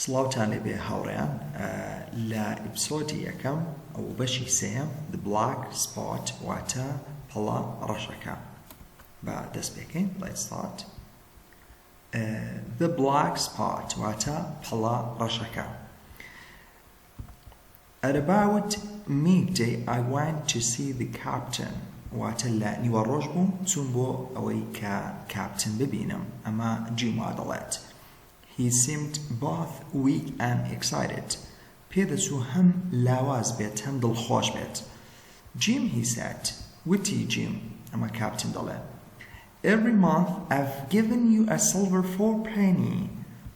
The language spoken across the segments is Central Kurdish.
سڵاوتان لێبێ هاوڕێیان لە ئیپسۆدی یەکەم ئەو بەشی سێم The Black Spot واتە پەڵە ڕەشەکە بە دەست پێکەین. Let's start. The Black Spot واتە پەڵە ڕەشەکە. At about midday I went to see the captain. واتە لە نیوەڕۆژ بووم چوون بۆ ئەوەی کە کاپتن ببینم. ئەمە جیم وا دەڵێت. He seemed both weak and excited. پێدەچوو هەم لاواز بێت هەم دڵخۆش بێت. Jim, he said. وتی جیم ئەمە کاپتن دەڵێ. Every month I've given you a silver fourpenny.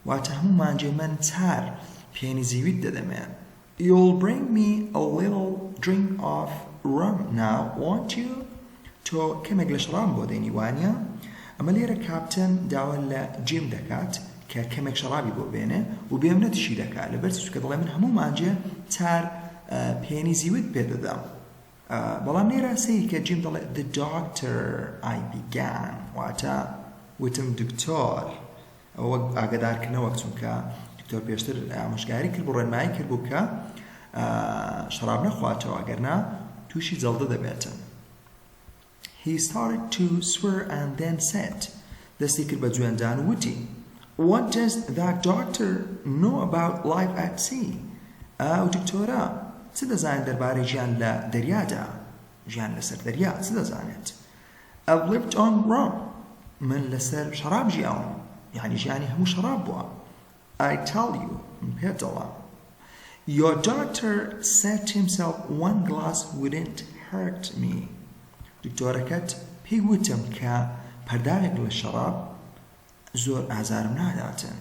واتە هەموو مانجێ من چار پێنی زیویت دەدەمێ. You'll bring me a little drink of rum now, won't you? تۆ کەمێک لە شەراب بۆ دەینی وانە؟ ئەمە لێرە کاپتن داوا لە جیم دەکات کە کەمێک شەرابی بۆ بێنێ و بێم نەتشی دەکات لەبەر چونکە دەڵێ من هەموو مانجێ چار پێنی زیوت پێ دەدەم. بەڵام لێرە سەیری کە جیم دەڵێ The doctor I began واتە وتم دکتۆر ئەوە ئاگادارکردنەوە چونکە دکتۆر پێشتر ئامۆژگاری کرد بۆ ڕێنمایی کرد بوو کە شەراب نەخواتەوە ئەگەرنا تووشی جەڵدە دەبێتن. He started to swear and then said دەستی کرد بە جوێندان و وتی What does that doctor know about life at sea? ئەو دکتۆرە چ دەزانێت دەربارەی ژیان لە دەریادا؟ ژیان لەسەر دەریا چ دەزانێت؟ I've lived on rum. من لەسەر شەراب ژیاوم. یعنی ژیانی هەموو شەراب بووە. I tell you, من پێت دەڵێم. Your doctor said to himself one glass wouldn't hurt me. دکتۆرەکەت پێی وتم کە پەرداغێک لە شەراب زۆر ئازارم ناداتن.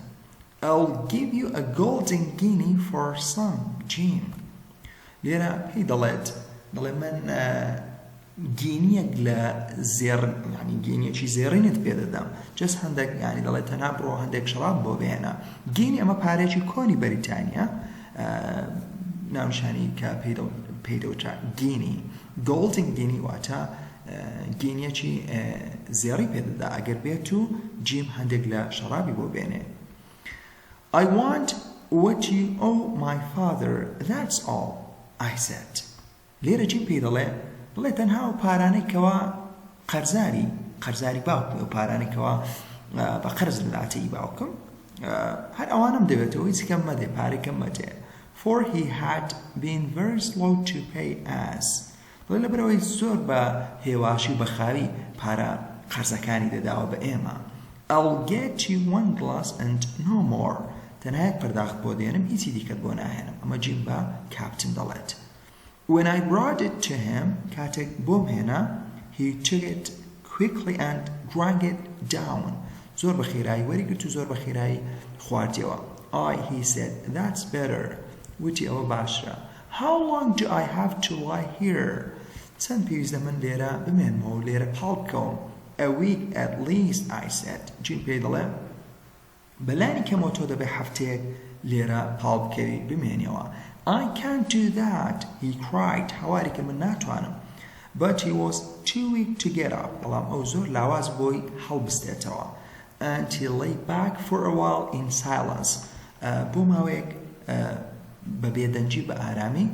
I'll give you a golden guinea for some, Jim. لێرە پێی دەڵێت من گینیەک لە زێر ینی گینیەکی زێڕینت پێ دەدەم. جەست هەندێک ینی دەڵێت تەنها بڕۆ هەندێک شەراب بۆ بهێنە. گینی ئەمە پارێکی کۆنی بەریتانیا ناونیشانی کە پێی دەوترا گینی. گۆڵدن گینی واتە گینیەکی زێڕی پێ دەدا ئەگەر بێت و جیم هەندێک لە شەرابی بۆ بێنێ. I want what you owe my father, that's all, I said. لێرە جیم پێی دەڵێ تەنها و پارانەی کەوا قەرزاری باوکم و پارانەی کەوا بە قەرز لەلاتەی باوکم هەر ئەوانم دەوێتەوە هیچ کەم مەدێ پارێکم مەدێ. For he had been very slow to pay us. لەبەرەوەی زۆر بە هێواشی و بەخاوی پارە قەرزەکانی دەداوە بە ئێمە. I'll get you one glass and no more. تەنها یەک پەرداخت بۆ دێنم هیچی دیکەت بۆ ناهێنم. ئەمە جیم بە کاپتن دەڵێت. When I brought it to him, کاتێک بۆم هێنا, he took it quickly and drank it down. زۆر بە خێرایی وەریگرت و زۆر بە خێرایی خواردیەوە. He said, that's better. وتی ئەوە باشرە. How long do I have to lie here? چەند پێویستە من لێرە بمێنمەوە و لێرە پاڵ بکەوم. A week at least, I said. جین پێی دەڵێ بەلانی کەمەوە تۆ دەبێ هەفتەیەک لێرە پاڵ بکەوی بمێنیەوە. I can't do that, he cried. هەواری کە من ناتوانم. But he was too weak to get up. بەڵام ئەو زۆر لاواز بۆی هەڵبستێتەوە. And he lay back for a while in silence. بۆ ماوەیەک بە بێدەنجی بە ئارامی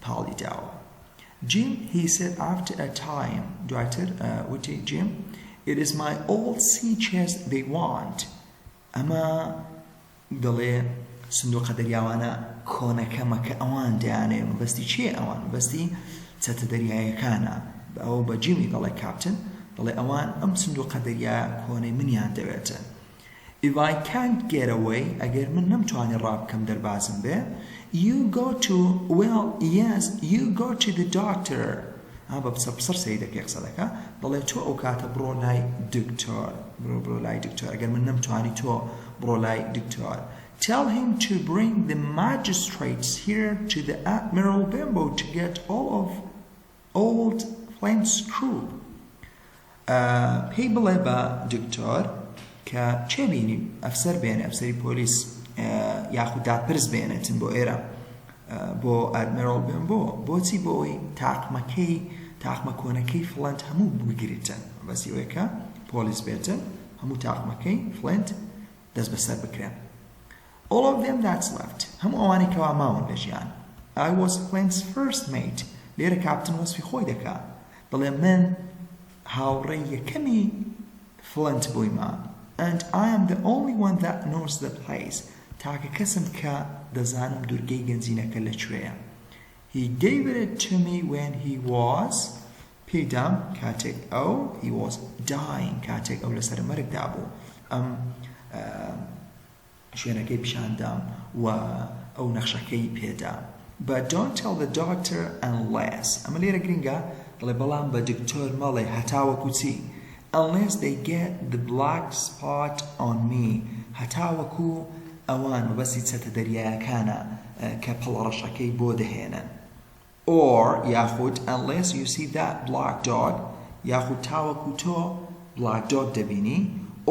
پاڵی داوە. Jim, he said after a time. دواتر وتی Jim, it is my old sea chest they want. ئەمە دەڵێ سندوقە دەریاوانە کۆنەکەمە کە ئەوان دەیانێ. مەبەستی چیە ئەوان؟ مەبەستی چەتە دەریایەکانە. ئەوە بە جیمی دەڵێ کاپتن دەڵێ ئەوان ئەم سندوقە دەریایە کۆنەی منیان دەوێتن. If I can't get away, ئەگەر من نەمتوانی ڕابکەم دەربازم بێ, you go to the doctor. بە پسەر سەیدەکەی قسە دەکا دەڵێ تۆ ئەو کاتە بڕۆ لای دکتۆر. بڕۆ لای دکتۆر. ئەگەر من نەمتوانی تۆ بڕۆ لای دکتۆر. Tell him to bring the magistrates here to the Admiral Benbow to get all of old Flint's crew. پێی بڵێ بە دکتۆر کە چێ بینی ئەفسەر بێنێ ئەفسەری پۆلیس یاخود دادپرس بێنێتن بۆ ئێرە بۆ ئەدمیرال بێنبۆ بۆچی بۆ ئەوەی تاقمە کۆنەکەی فڵند هەموو بگریتن بەسی ئەوەیە کە پۆلیس بێتن هەموو تاقمەکەی فڵند دەست بەسەر بکرێن. all of them that's left هەموو ئەوانەی کەوا ماون لە ژیان I was Flint's first mate لێرە کاپتن وەسفی خۆی دەکا دەڵێ من هاوڕێی یەکەمی فلنت بوویمە and I am the only one that knows the place تاکە کەسم کە دەزانم دورگەی گەنجینەکە لەکوێیە he gave it to me when he was پێدام کاتێک ئەو he was dying کاتێک ئەو لەسەر مەرگدا بوو ئەم شوێنەکەی پیشاندام و ئەو نەخشەکەی پێدام but don't tell the doctor unless ئەمە لێرە گرینگە دەڵێ بەڵام بە دکتۆر مەڵێ هەتاوەکو چی unless they get the black spot on me هەتاوەکو ئەوان بەسی چەتە دەریایەکانە کە پەڵەڕەشەکەی بۆ دەهێنن or یاخود unless you see that black dog یاخود تاوەکو تۆ black dog دەبینی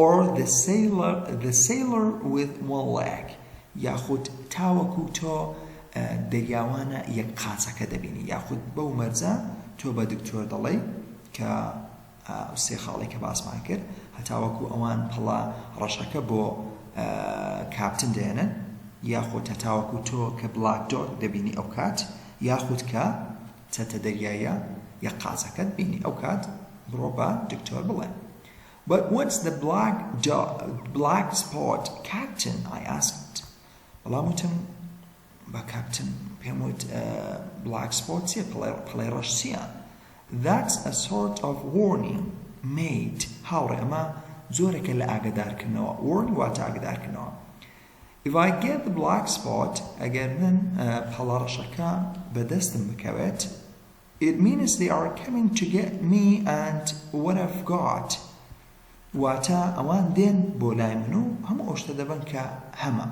or the sailor with one leg یاخود تاوەکو تۆ دەریاوانە یەک قاچەکە دەبینی یاخود بەو مەرجە تۆ بە دکتۆر دەڵێ کە سێ خاڵی کە باسمان کرد هەتاوەکو ئەوان پەڵە ڕەشەکە بۆ کاپتن دێنن یاخود هەتاوەکو تۆ کە بلاک دۆر دەبینی ئەو کات یاخود کە چەتە دەریایە یەک قاچەکەت بینی ئەو کات بڕۆ بە دکتۆر بڵێ But what's the black spot, Captain? I asked. بەڵام وتم بە کاپتن پێم وت black spot چیە پەڵەی ڕەش چیە That's a sort of warning made هاوڕێ ئەمە زۆرێکە لە ئاگادارکردنەوە warning واتە ئاگادارکردنەوە If I get the black spot ئەگەر من پەڵە ڕەشەکە بەدەستم بکەوێت It means they are coming to get me and what I've got واتە ئەوان دێن بۆ لای من و هەموو ئەو شتە دەبن کە هەمە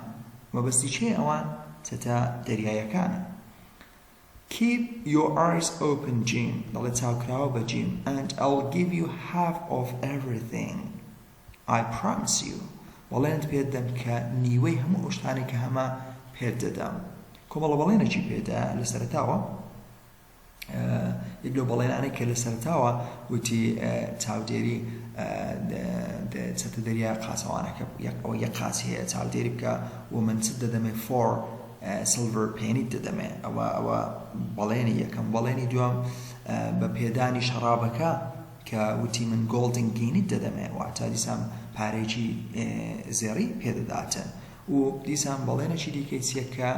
مەبەستی چێ ئەوان چەتە دەریایەکانە Keep your eyes open, Jim. دەڵێ چاوکراوە بە جیم and I'll give you half of everything. I promise you. بەڵێنت پێت دەم کە نیوەی هەموو ئەو شتانێک کە هەمە پێت دەدەم. کۆمەڵە بەڵێنێکی پێدا لە سەرەتاوە یەک لەو بەڵێنانەی کە لە سەرەتاوە وتی چاودێری چەتە دەریا قاسەوانەکە یەک قاسی هەیە چاودێری بکە و من چت دەدەمێ فۆر سیلڤەر پێنیت دەدەمێ ئەوە بەڵێنی یەکەم بەڵێنی دووەم بە پێدانی شەرابەکە کە وتی من گۆڵدن گینیت دەدەمێ واتە دیسان پارێکی زێڕی پێدەداتن و دیسان بەڵێنێکی دیکەی چیە کە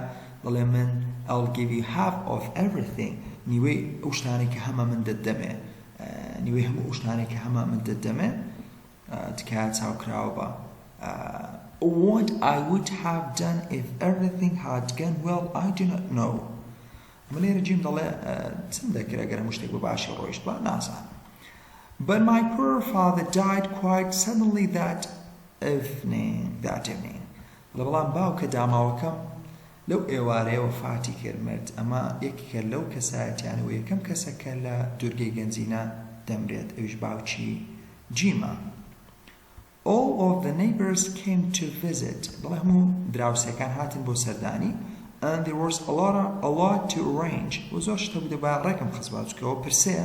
دەڵێ من I'll give you half of everything نیوەی ئەو شتانێک کە هەمە من دەدەمێ نیوەی هەموو ئەو شتانێک کە هەمە من دەدەمێ تکایە چاوکراوە بە What I would have done if everything had gone well, I do not know. من لێرە جیم دەڵێ چم دەکرا گەرە مشتێک بە باشی ڕۆیشت بە نازان. But my poor father died quite suddenly that evening. بەڵام باوکە داماوەکەم لەو ئێوارەیە وەفاتی کرد مرد ئەمە یەکێکە لەو کەسایەتیانەوە یەکەم کەسەکە لە دورگەی گەنجینە دەمرێت ئەویش باوکی جیمە. All of the neighbors came to visit. بەڵێ هەموو دراوسەکان هاتن بۆ سەردانی and there was a lot to arrange. و زۆر شتە بوو دەبا ڕێکم خست باچکەوە پرسێ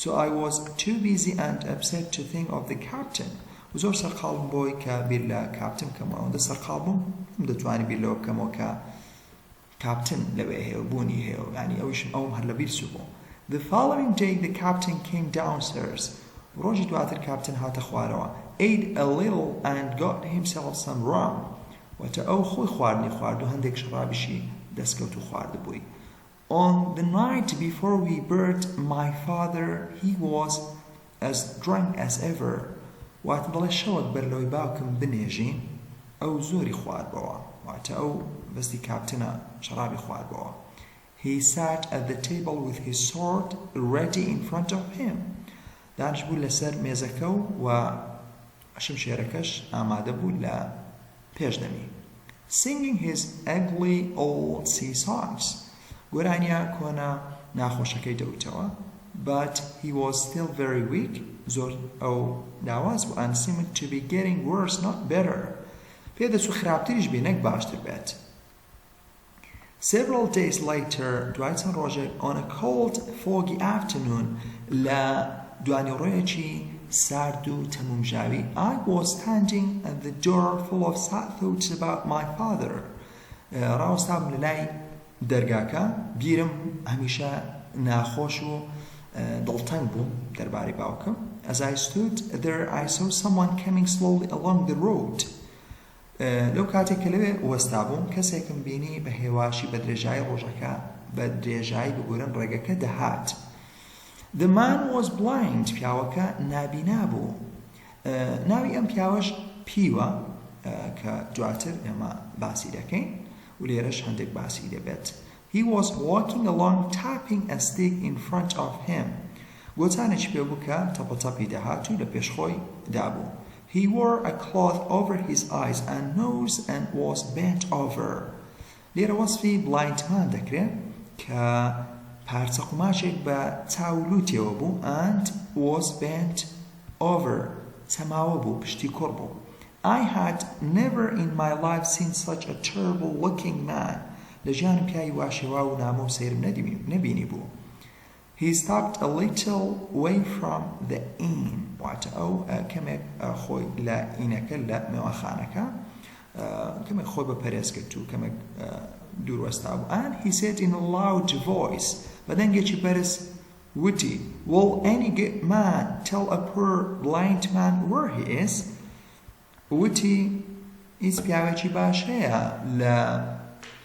So I was too busy and upset to think of the captain. و زۆر سەرقاڵم بۆی کە بیر لە کاپتن بکەمەوە ئەوەندە سەرقاڵ بووم دەتوانی بیر لەوە بکەمەوە کە کاپتن لەوێ هەیە و بوونی هەیە و یعنی ئەویشم ئەوم هەر لە بیر سوو بوو. The following day the captain came downstairs. ڕۆژی دواتر کاپتن هاتە خوارەوە. Ate a little and got himself some rum. واتە ئەو خۆی خواردنی خوارد و هەندێک شەرابیشی دەستکەوت و خواردبووی. On the night before we buried my father, he was as drunk as ever. واتە دەڵێ شەوەک بەرلەوەی باوکم بنێژین ئەو زۆری خواردبەوە واتە ئەو بەستی کاپتنە شەرابی خواردبەوە. He sat at the table with his sword ready in front of him. دانش بوو لەسەر مێزەکە و شمشێرەکەش ئامادە بوو لە پێشدەمی. Singing his ugly old sea songs. گۆرانیا کۆنا ناخۆشەکەی دەوتەوە. But he was still very weak. زۆر ئەو ناواز بوو and seemed to be getting worse not better. پێدەچوو خراپتریش بێ نەک باشتر بێت. Several days later, دوای چەند ڕۆژێک on a cold foggy afternoon لە دوانی ڕۆیەکی سارد و تەمومژاوی. I was standing at the door full of sad thoughts about my father. ڕاوەستام لە لای دەرگاکە بیرم هەمیشە ناخۆش و دڵتەنگ بوو دەربارەی باوکم. As I stood there I saw someone coming slowly along the road. لەو کاتێک کە لەوێ وەستا بووم کەسێکم بینی بە هێواشی بە درێژایی ڕۆژەکە بە درێژایی بگورن ڕێگەکە دەهات. The man was blind. پیاوەکە نابینا بوو. ناوی ئەم پیاوەش پیوە کە دواتر ئێمە باسی دەکەین و لێرەش هەندێک باسی دەبێت. He was walking along tapping a stick in front of him. گۆچانێکی پێ بوو کە تەپەتەپی دەهات و لە پێشخۆی دابوو. He wore a cloth over his eyes and nose and was bent over. لێرە وەسفی بڵایندمان دەکرێت کە پارچە قوماشێک بە چاولوتیەوە بوو and was bent over. چەماوە بوو پشتی کوڕ بوو. I had never in my life seen such a terrible looking man. لە ژیانم پیاوی واشێوا و نامە و سەیرم نەبینی بوو. He stopped a little way from the inn. واتە ئەو کەمێک خۆی لە ئینەکە لە مێواخانەکە کەمێک خۆی بە پەرێز کرد و کەمێک دوور وەستا بوو. And he said in a loud voice بە دەنگێکی بەرز وتی Will any good man tell a poor blind man where he is? وتی هیچ پیاوێکی باش هەیە لە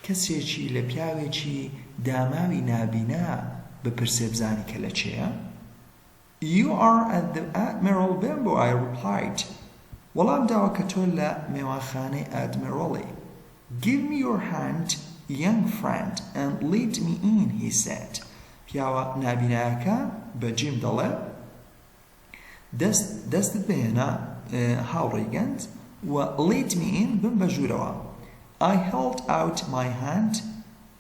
کەسێکی لە پیاوێکی داماوی نابینا بپرسێ بزانی کە لە چێیە؟ You are at the Admiral Bimbo, I replied. وەڵام داوە کە تۆ لە میوانخانەی ئادمیرۆڵی. Give me your hand, young friend, and lead me in, he said. پیاوە نابینایەکە بە جیم دەڵێ دەستت بهێنە هاوڕێی گەنج و lead me in بم بە ژوورەوە. I held out my hand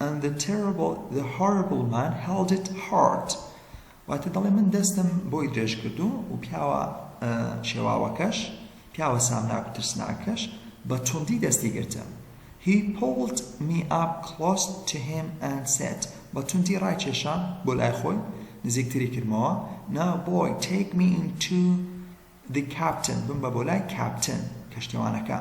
and the horrible man held it hard. واتە دەڵێ من دەستم بۆی درێژ کردو و پیاوە شێواوەکەش پیاوە سامناک و ترسناکەش بە توندی دەستی گرتم. He pulled me up close to him and said بە توندی ڕایکێشام بۆ لای خۆی نزیکتری کردمەوە. Now boy take me into the captain بم بە بۆ لای captain کەشتێوانەکە.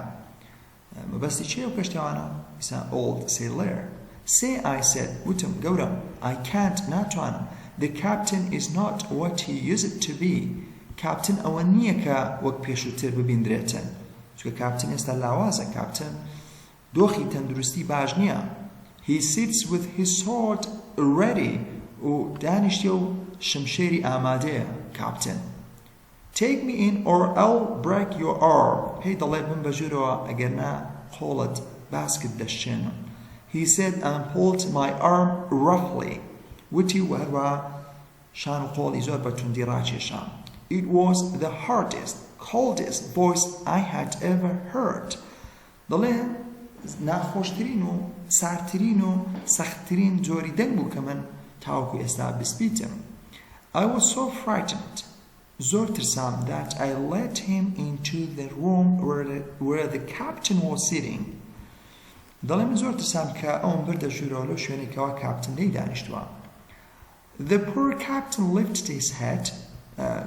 مەبەستی چێ و کەشتێوانە؟ ئیسا old sailor. Say I said وتم گەورم I can't ناتوانم. The captain is not what he used to be. Captain ئەوە نییە کە وەک پێشووتر ببیندرێتن. چونکە captain ئێستا لاوازە. captain دۆخی تەندروستی باش نییە. He sits with his sword ready و دانیشتێ و شمشێری ئامادەیە captain. Take me in or I'll break your arm. پێی دەڵێ بم بە ژوورەوە ئەگەرنا قۆڵت باسکت دەشێنم. He said and pulled my arm roughly. وتی وهروە شان و قۆڵی زۆر بە توندی ڕاکێشام. It was the hardest, coldest voice I had ever heard. دەڵێ ناخۆشترین و ساردترین و سەختترین جۆری دەنگ بوو کە من تاوەکو ئێستا بسپیتم. I was so frightened. زۆر ترسام that I led him into the room where the captain was sitting. دەڵێ من زۆر ترسام کە ئەوم بردە ژوورەوە لەو شوێنێکەوە کاپتن لێی دانیشتووە. The poor captain lifted his head.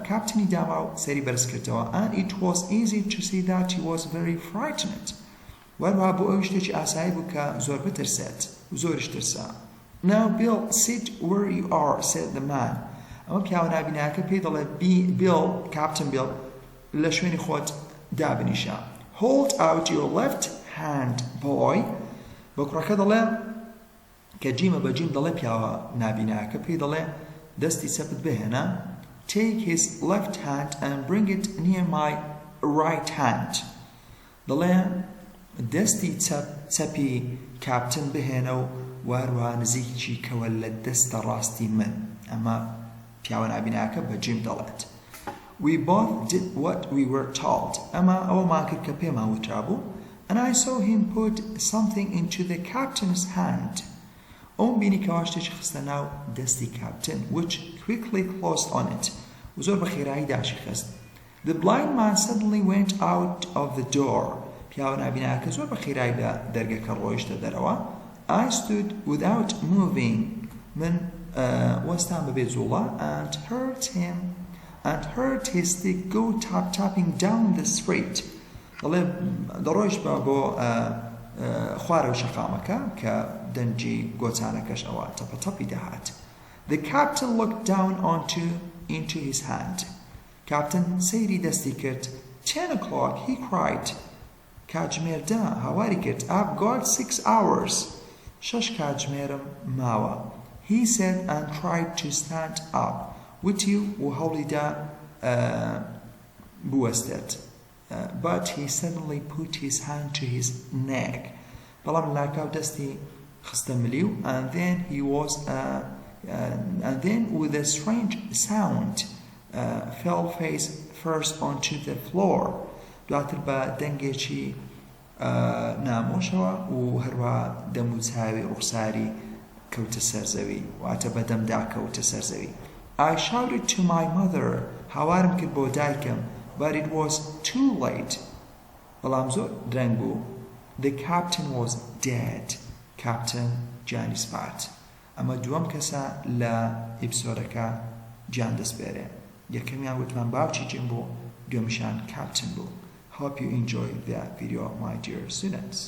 کاپتنی داما و سەری بەرز کردەوە. And it was easy to see that he was very frightened. وەروها بۆ ئەو شتێکی ئاسایی بوو کە زۆر بترسێت و زۆریش ترسا. Now Bill, sit where you are, said the man. ئەمە پیاوە نابیناکە پێی دەڵێ Bill, Captain Bill, لە شوێنی خۆت دابنیشە. Hold out your left hand, boy. بە کوڕەکە دەڵێ کە جیمە بە جیم دەڵێ پیاوە نابیناکە پێی دەڵێ دەستی چەپت بهێنە. Take his left hand and bring it near my right hand. دەڵێ دەستی چەپی کاپتن بهێنە و واروها نزیکی کەوە لە دەستە ڕاستی من. ئەمە پیاوە نابیناکە بە جیم دەڵێت. We both did what we were told. ئەمە ئەوەمان کرد کە پێمان وترا بوو. And I saw him put something into the captain's hand. ئەوم بینی کەوا شتێکی خستە ناو دەستی کاپتن which quickly closed on it. و زۆر بە خێرایی داشی خست. The blind man suddenly went out of the door. پیاوە نابیناکە زۆر بە خێرایی لە دەرگەکە ڕۆیشتە دەرەوە. I stood without moving. من وەستان بەبێ جوڵە and heard him and heard his stick go tapping down the street. دەڕۆیش بۆ خوارە و شەقامەکە کە دەنجی گۆچانەکەش ئەوە تەپەتەپی دەهات. The captain looked down into his hand. Captain سەیری دەستی کرد. 10 o'clock, he cried. کاتژمێردە هاواری کرد. I've got 6 hours. 6 کاتژمێرم ماوە. He said and tried to stand up. وتی و هەوڵیدا بوەستێت. But he suddenly put his hand to his neck. بەڵام لاکاو دەستی خستە ملیو and then with a strange sound fell face first onto the floor. دواتر بە دەنگێکی نامۆشەوە و هەروە دەم و چاوی ڕوخساری کەوتە سەرزەوی واتە بەدەمدا کەوتە سەرزەوی. I shouted to my mother. هاوارم کرد بۆ دایکم. But it was too late. بەڵام زۆر درەنگ بوو. The captain was dead. Captain جانی سپارت. ئەمە دووەم کەسە لە ئیپسۆدەکە گیان دەسپێرێ. یەکەمیان وتمان باوکی جیم بوو، دووەمیشان captain بوو. Hope you enjoyed that video, my dear students.